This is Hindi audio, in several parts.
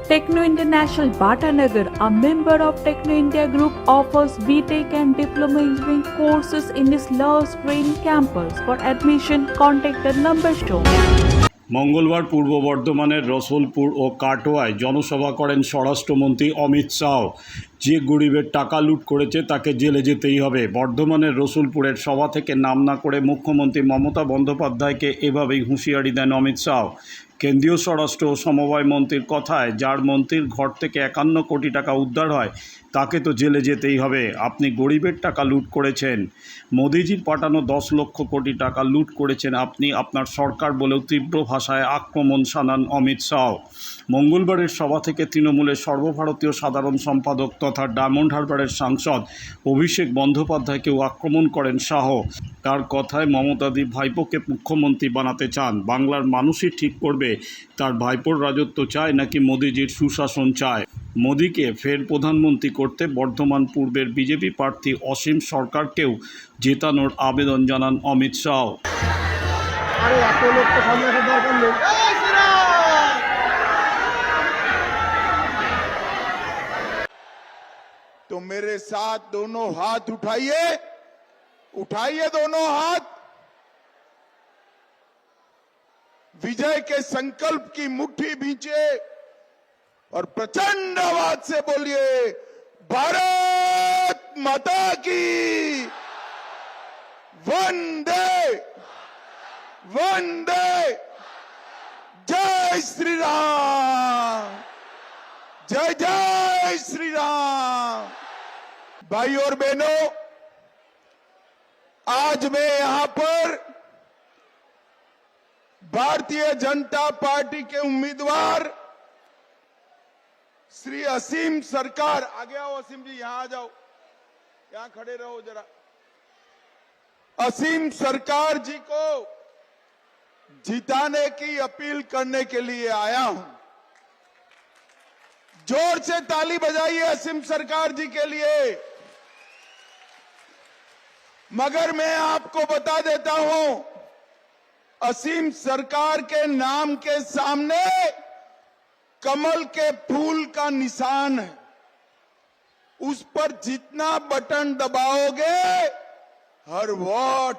Techno International Bhatanagar, a member of Techno India Group, offers BTech and Diploma Engineering courses in its Love Green campus. For admission, contact the number shown. মঙ্গলবার পূর্ব বর্ধমানের রসুলপুর ও কাটোয়ায় জনসভা করেন স্বরাষ্ট্রমন্ত্রী অমিত শাহ। যে গরিবের টাকা লুট করেছে তাকে জেলে যেতেই হবে। বর্ধমানের রসুলপুরের সভা থেকে নাম না করে মুখ্যমন্ত্রী মমতা বন্দ্যোপাধ্যায়কে এভাবেই হুঁশিয়ারি দেন অমিত শাহ। কেন্দ্রীয় স্বরাষ্ট্র ও সমবায় মন্ত্রীর কথায়, যার মন্ত্রীর ঘর থেকে 51 কোটি টাকা উদ্ধার হয় তাকে তো জেলে যেতেই হবে। আপনি গরিবের টাকা লুট করেছেন, মোদিজির পাঠানো 10 লক্ষ কোটি টাকা লুট করেছেন আপনি, আপনার সরকার বলেও তীব্র ভাষায় আক্রমণ শানান অমিত শাহ। মঙ্গলবারের সভা থেকে তৃণমূলের সর্বভারতীয় সাধারণ সম্পাদক তথা ডায়মন্ড হারবারের সাংসদ অভিষেক বন্দ্যোপাধ্যায়কেও আক্রমণ করেন শাহ। তার কথায় মমতাদি ভাইপোকে মুখ্যমন্ত্রী বানাতে চান। বাংলার মানুষই ঠিক করবে তার ভাইপোর রাজত্ব চায় নাকি মোদিজির সুশাসন চায়। মোদিকে ফের প্রধানমন্ত্রী করতে বর্ধমান পূর্বের বিজেপি প্রার্থী অসীম সরকারকেও জেতানোর আবেদন জানান অমিত শাহ। तो मेरे साथ दोनों हाथ उठाइए, उठाइए दोनों हाथ। विजय के संकल्प की मुट्ठी भींचे और प्रचंड आवाज से बोलिए, भारत माता की वंदे वंदे, जय श्री राम, जय जय श्री राम। भाई और बहनों, आज मैं यहां पर भारतीय जनता पार्टी के उम्मीदवार श्री असीम सरकार, आगे आओ असीम जी, यहां आ जाओ, यहां खड़े रहो जरा। असीम सरकार जी को जिताने की अपील करने के लिए आया हूं। जोर से ताली बजाइए असीम सरकार जी के लिए। मगर मैं आपको बता देता हूं, असीम सरकार के नाम के सामने कमल के फूल का निशान है। उस पर जितना बटन दबाओगे, हर वोट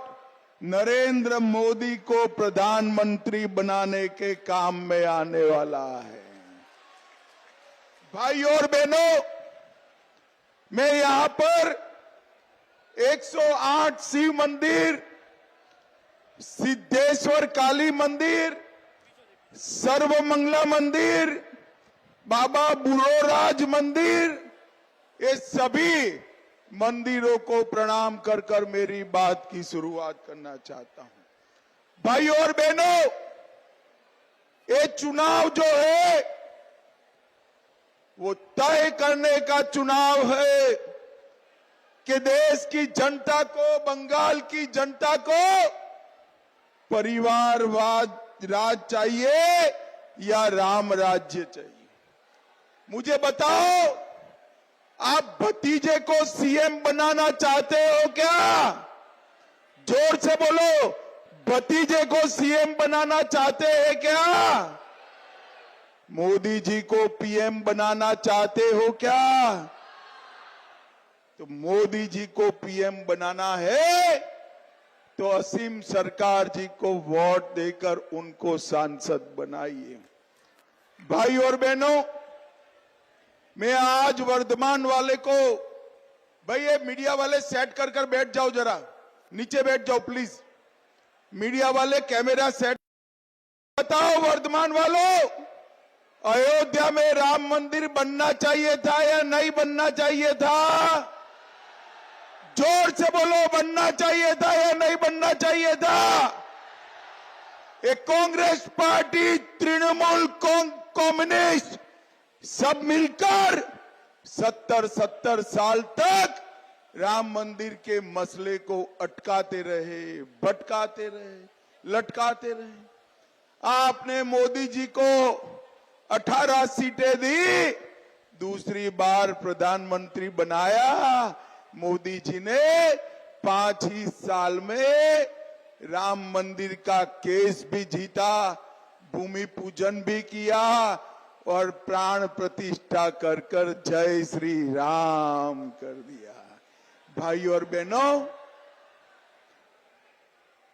नरेंद्र मोदी को प्रधानमंत्री बनाने के काम में आने वाला है। भाई और बहनों, मैं यहां पर 108 शिव मंदिर, सिद्धेश्वर काली मंदिर, सर्वमंगला मंदिर, बाबा बुरोराज मंदिर, ये सभी मंदिरों को प्रणाम कर कर मेरी बात की शुरुआत करना चाहता हूं। भाई और बहनों, ये चुनाव जो है वो तय करने का चुनाव है कि देश की जनता को, बंगाल की जनता को परिवारवाद राज चाहिए या राम राज्य चाहिए। मुझे बताओ, आप भतीजे को सीएम बनाना चाहते हो क्या? जोर से बोलो, भतीजे को सीएम बनाना चाहते हैं क्या? मोदी जी को पीएम बनाना चाहते हो क्या? तो मोदी जी को पीएम बनाना है तो असीम सरकार जी को वोट देकर उनको सांसद बनाइए। भाई और बहनों, मैं आज वर्धमान वाले को, भाई ये मीडिया वाले सेट कर कर बैठ जाओ, जरा नीचे बैठ जाओ प्लीज। मीडिया वाले कैमरा सेट। बताओ वर्धमान वालों, अयोध्या में राम मंदिर बनना चाहिए था या नहीं बनना चाहिए था? जोर से बोलो, बनना चाहिए था या नहीं बनना चाहिए था? एक कांग्रेस पार्टी, तृणमूल कम्युनिस्ट सब मिलकर 70 साल तक राम मंदिर के मसले को अटकाते रहे, भटकाते रहे, लटकाते रहे। आपने मोदी जी को 18 सीटें दी, दूसरी बार प्रधानमंत्री बनाया। मोदी जी ने 5 ही साल में राम मंदिर का केस भी जीता, भूमि पूजन भी किया और प्राण प्रतिष्ठा कर कर जय श्री राम कर दिया। भाई और बहनों,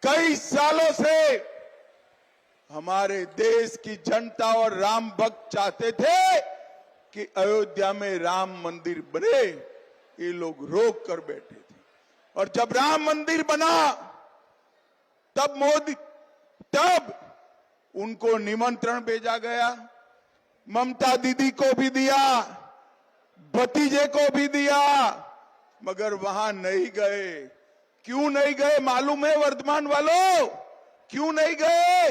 कई सालों से हमारे देश की जनता और राम भक्त चाहते थे कि अयोध्या में राम मंदिर बने, ये लोग रोक कर बैठे थे। और जब राम मंदिर बना तब उनको निमंत्रण भेजा गया, ममता दीदी को भी दिया, भतीजे को भी दिया, मगर वहां नहीं गए। क्यों नहीं गए मालूम है वर्धमान वालों? क्यों नहीं गए?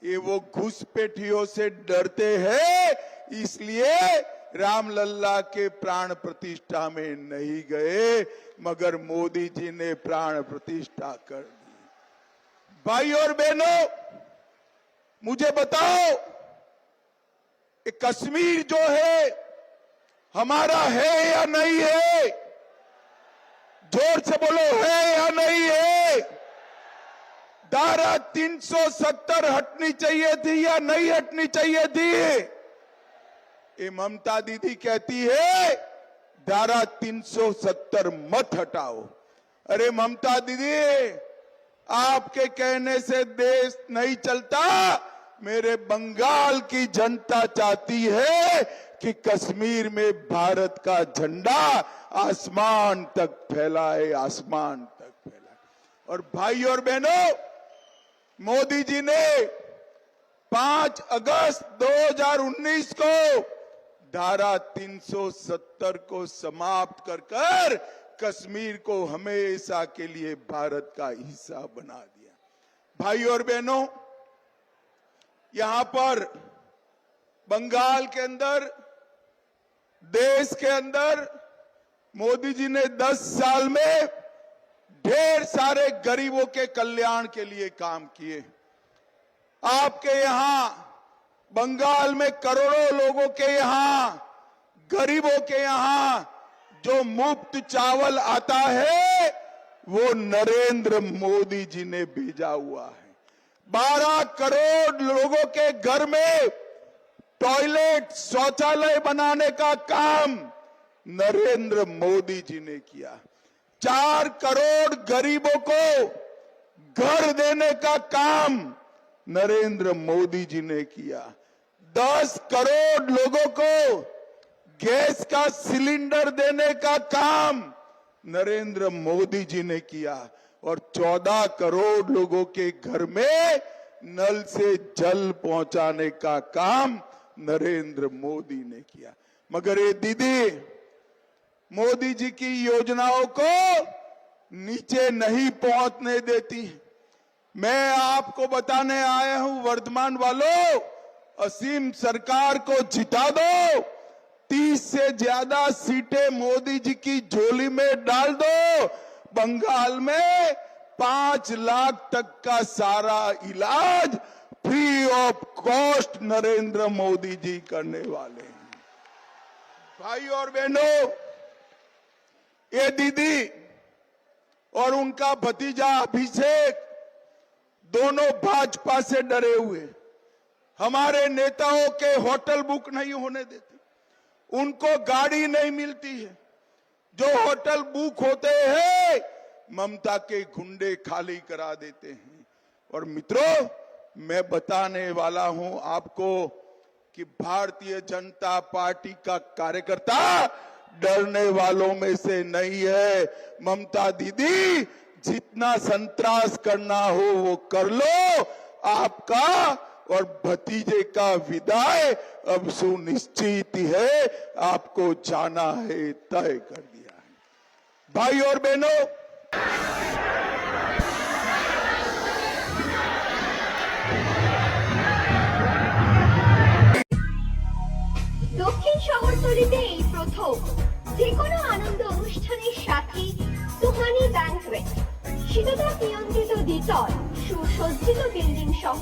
ये वो घुसपैठियों से डरते हैं, इसलिए रामलल्ला के प्राण प्रतिष्ठा में नहीं गए, मगर मोदी जी ने प्राण प्रतिष्ठा कर दी। भाई और बहनों, मुझे बताओ, कश्मीर जो है हमारा है या नहीं है? जोर से बोलो, है या नहीं है? धारा 370 हटनी चाहिए थी या नहीं हटनी चाहिए थी? ये ममता दीदी कहती है धारा 370 मत हटाओ। अरे ममता दीदी, आपके कहने से देश नहीं चलता। मेरे बंगाल की जनता चाहती है कि कश्मीर में भारत का झंडा आसमान तक फैलाए, आसमान तक फैलाए। और भाई और बहनों, मोदी जी ने 5 अगस्त 2019 को धारा 370 को समाप्त कर कश्मीर को हमेशा के लिए भारत का हिस्सा बना दिया। भाई और बहनों, यहां पर बंगाल के अंदर, देश के अंदर मोदी जी ने 10 साल में ढेर सारे गरीबों के कल्याण के लिए काम किए। आपके यहां बंगाल में करोड़ों लोगों के यहां, गरीबों के यहां जो मुफ्त चावल आता है वो नरेंद्र मोदी जी ने भेजा हुआ है। 12 करोड़ लोगों के घर में टॉयलेट, शौचालय बनाने का काम नरेंद्र मोदी जी ने किया। 4 करोड़ गरीबों को घर देने का काम नरेंद्र मोदी जी ने किया। 10 करोड़ लोगों को गैस का सिलेंडर देने का काम नरेंद्र मोदी जी ने किया। और 14 करोड़ लोगों के घर में नल से जल पहुंचाने का काम नरेंद्र मोदी ने किया। मगर ये दीदी मोदी जी की योजनाओं को नीचे नहीं पहुंचने देती। मैं आपको बताने आया हूं, वर्धमान वालों, असीम सरकार को जिता दो, 30 से ज्यादा सीटें मोदी जी की झोली में डाल दो। बंगाल में 5 लाख तक का सारा इलाज free of cost Narendra Modi ji करने वाले हैं। भाई और बहनों, ये दीदी और उनका भतीजा अभिषेक दोनों भाजपा से डरे हुए, हमारे नेताओं के होटल बुक नहीं होने देते, उनको गाड़ी नहीं मिलती है। जो होटल बुक होते हैं ममता के गुंडे खाली करा देते हैं। और मित्रों, मैं बताने वाला हूं आपको कि भारतीय जनता पार्टी का कार्यकर्ता डरने वालों में से नहीं है। ममता दीदी, जितना संतरास करना हो वो कर लो, आपका और भतीजे का विदाई अब सुनिश्चित है, आपको जाना है, तय कर दिया है। भाई और बहनों, দক্ষিণ শহরতলিতে এই প্রথম যে কোনো আনন্দ অনুষ্ঠানের সাথে সুহানি ব্যাংকুয়েট, শীততাপ নিয়ন্ত্রিত দ্বিতল, সুসজ্জিত বিল্ডিং সহ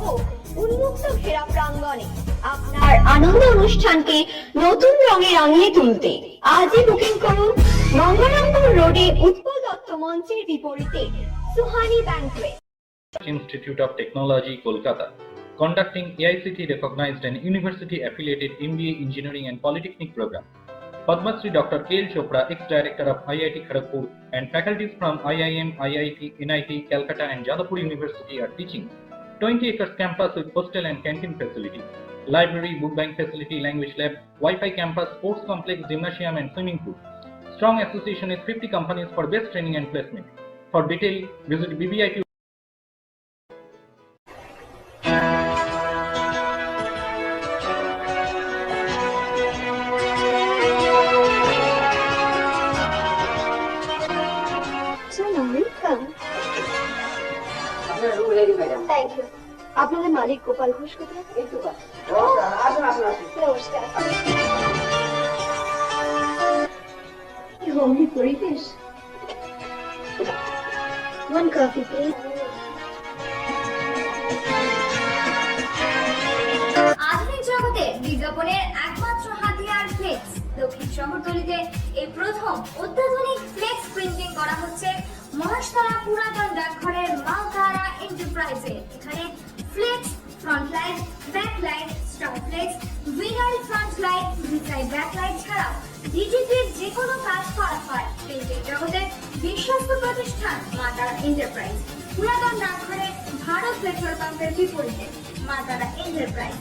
উন্মুক্ত ঘেরা প্রাঙ্গণে আপনার আনন্দ অনুষ্ঠানকে নতুন রঙে রাঙিয়ে তুলতে আজই বুকিং করুন। গঙ্গারামপুর রোডে উৎপল দত্ত মঞ্চের বিপরীতে Suhani banquet. Institute of technology Kolkata conducting AICTE-recognized and university-affiliated MBA Engineering and Polytechnic program. Padma Shri Dr. K.L. Chopra, ex-director of IIT Kharagpur, and faculties from IIM, IIT, NIT, Calcutta and Jadavpur University are teaching. 20 acres campus with hostel and canteen facility, library, book bank facility, language lab, Wi-Fi campus, sports complex, gymnasium and swimming pool. Strong association with 50 companies for best training and placement. For detail, visit BBIT. Thank you. আপনাদের মালিক গোপাল ঘোষ কোথায়? নমস্কার। কি হোমলি পরিবেশ। One coffee, please. আধুনিক জগতে বিজ্ঞাপনের একমাত্র হাতিয়ার ফ্লেক্স। দক্ষিণ শহরতলিতে এই প্রথম অত্যাধুনিক ফ্লেক্স প্রিন্টিং করা হচ্ছে মহাশতলা পুরাতন ডাকঘরের মালতারা এন্টারপ্রাইজে। এখানে flex, front light, back light, star flex, vinyl front light, ভিসাইড ব্যাক লাইট ছাড়াও ডিজিটির যে কোনো কাজ করা হয়। প্রিন্টিং জগতে বিশ্বস্ত প্রতিষ্ঠান মালতারা এন্টারপ্রাইজ। পুরাতন ডাকঘরে ভারত পেট্রোল পাম্পের বিপরীতে মালতারা এন্টারপ্রাইজ।